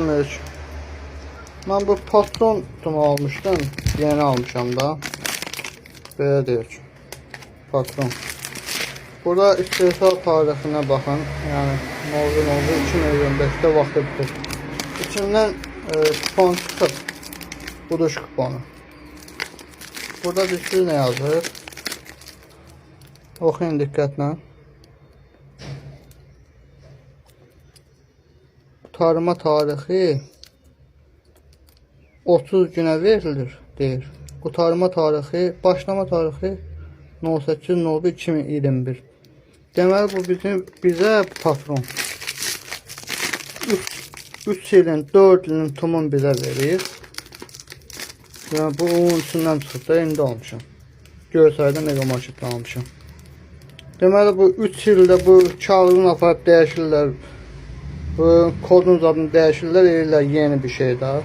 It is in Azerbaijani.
Selamünaleyküm. Ben bu patron tumu almıştım. Yeni almışam da. Böyle diyor. Patron. Burada istehsal tarihine bakın. Yani mevzu 2025'te vaxtı bitir. İçinden kupon çıkıp. Buduş kuponu. Burada düşür ne yazır? Oxuyun diqqətlə. Tarıma tarixi 30 günə verilir deyir. Qurtarma tarixi, başlama tarixi 08.01.2021. Deməli bu bizə patron 3 ilin, 4 ilin tumun bizə verir. Yəni bu onun içindən çıxıb da indi almışam. Görsəydə mega marketdə almışam. Deməli bu 3 ildə bu kağıdını aparıb dəyişirlər. Bu kodun zadını dəyişirlər, eləyirlər yeni bir şey daha.